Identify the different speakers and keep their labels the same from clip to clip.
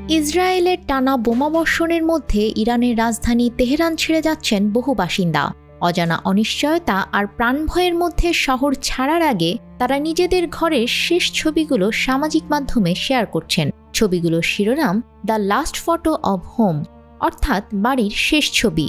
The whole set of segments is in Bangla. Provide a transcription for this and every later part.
Speaker 1: ইসরায়েলের টানা বোমাবর্ষণের মধ্যে ইরানের রাজধানী তেহরান ছেড়ে যাচ্ছেন বহু বাসিন্দা। অজানা অনিশ্চয়তা আর প্রাণভয়ের মধ্যে শহর ছাড়ার আগে তারা নিজেদের ঘরের শেষ ছবিগুলো সামাজিক মাধ্যমে শেয়ার করছেন। ছবিগুলোর শিরোনাম the last photo of home, অর্থাৎ বাড়ির শেষ ছবি।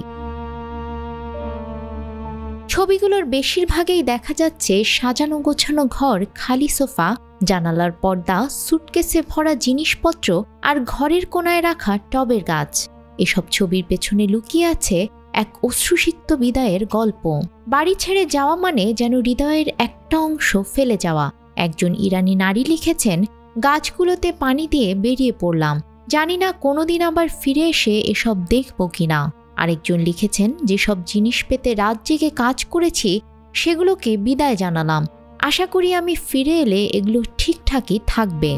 Speaker 1: ছবিগুলোর বেশিরভাগেই দেখা যাচ্ছে সাজানো গোছানো ঘর, খালি সোফা, জানালার পর্দা, সুটকেসে ভরা জিনিসপত্র আর ঘরের কোনায় রাখা টবের গাছ। এসব ছবির পেছনে লুকিয়ে আছে এক অশ্রুসিক্ত বিদায়ের গল্প। বাড়ি ছেড়ে যাওয়া মানে যেন হৃদয়ের একটা অংশ ফেলে যাওয়া। একজন ইরানি নারী লিখেছেন, গাছগুলোতে পানি দিয়ে বেরিয়ে পড়লাম, জানি না কোনোদিন আবার ফিরে এসে এসব দেখব কিনা। আরেকজন লিখেছেন, যেসব জিনিস পেতে রাত জেগে কাজ করেছি সেগুলোকে বিদায় জানালাম, আশা করি আমি ফিরে এলে এগুলো ঠিকঠাকই থাকবে।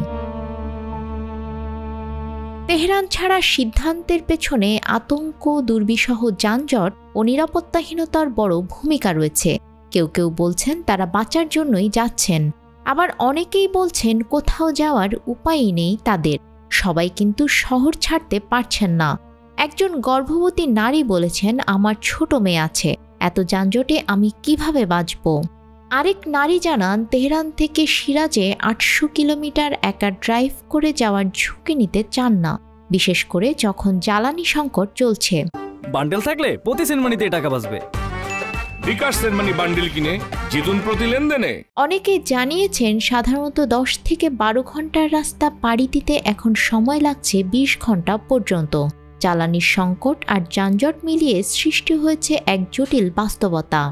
Speaker 1: তেহরান ছাড়ার সিদ্ধান্তের পেছনে আতঙ্ক, দুর্বিষহ যানজট ও নিরাপত্তাহীনতার বড় ভূমিকা রয়েছে। কেউ কেউ বলছেন তারা বাঁচার জন্যই যাচ্ছেন, আবার অনেকেই বলছেন কোথাও যাওয়ার উপায়ই নেই তাদের। সবাই কিন্তু শহর ছাড়তে পারছেন না। একজন গর্ভবতী নারী বলেছেন, আমার ছোট মেয়ে আছে, এত যানজটে আমি কিভাবে বাঁচব। আরেক নারী জানান, তেহরান থেকে সিরাজে ৮০০ কিলোমিটার একা ড্রাইভ করে যাওয়ার ঝুঁকি নিতে চান না, বিশেষ করে যখন জ্বালানি সংকট চলছে।
Speaker 2: বান্ডেল থাকলে প্রতি সেনমানিতে টাকা বাঁচবে।
Speaker 3: বিকাশ সেনমানি বান্ডেল কিনে জিতুন প্রতি লেনদেনে।
Speaker 1: অনেকে জানিয়েছেন সাধারণত ১০ থেকে ১২ ঘন্টার রাস্তা পাড়ি দিতে এখন সময় লাগছে ২০ ঘন্টা পর্যন্ত। জ্বালানির সংকট আর যানজট মিলিয়ে সৃষ্টি হয়েছে এক জটিল বাস্তবতা।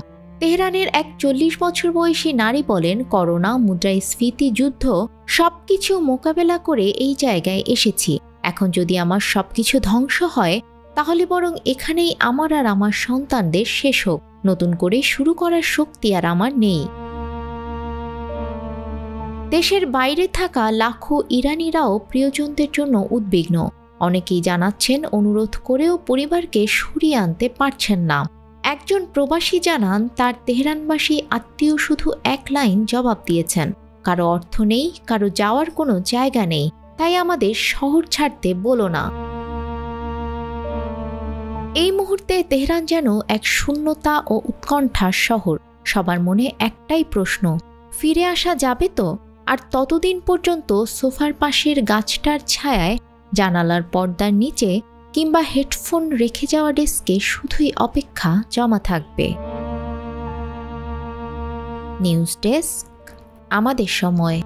Speaker 1: তেহরানের এক ৪০ বছর বয়সী নারী বলেন, করোনা, মুদ্রাস্ফীতি, যুদ্ধ সবকিছু মোকাবেলা করে এই জায়গায় এসেছি। এখন যদি আমার সবকিছু ধ্বংস হয় তাহলে বরং এখানেই আমার আর আমার সন্তানদের শেষ হোক। নতুন করে শুরু করার শক্তি আর আমার নেই। দেশের বাইরে থাকা লাখো ইরানিরাও প্রিয়জনদের জন্য উদ্বিগ্ন। অনেকেই জানাচ্ছেন অনুরোধ করেও পরিবারকে সরিয়ে আনতে পারছেন না। একজন প্রবাসী জানান, তার তেহরানবাসী আত্মীয় শুধু এক লাইন জবাব দিয়েছেন, কারো অর্থ নেই, কারো যাওয়ার কোনো জায়গা নেই, তাই আমাদের শহর ছাড়তে বলো না। এই মুহূর্তে তেহরান যেন এক শূন্যতা ও উৎকণ্ঠার শহর। সবার মনে একটাই প্রশ্ন, ফিরে আসা যাবে তো? আর ততদিন পর্যন্ত সোফার পাশের গাছটার ছায়ায়, জানালার পর্দার নিচে কিংবা হেডফোন রেখে যাওয়া ডেস্কে শুধুই অপেক্ষা জমা থাকবে। নিউজ ডেস্ক, আমাদের সময়।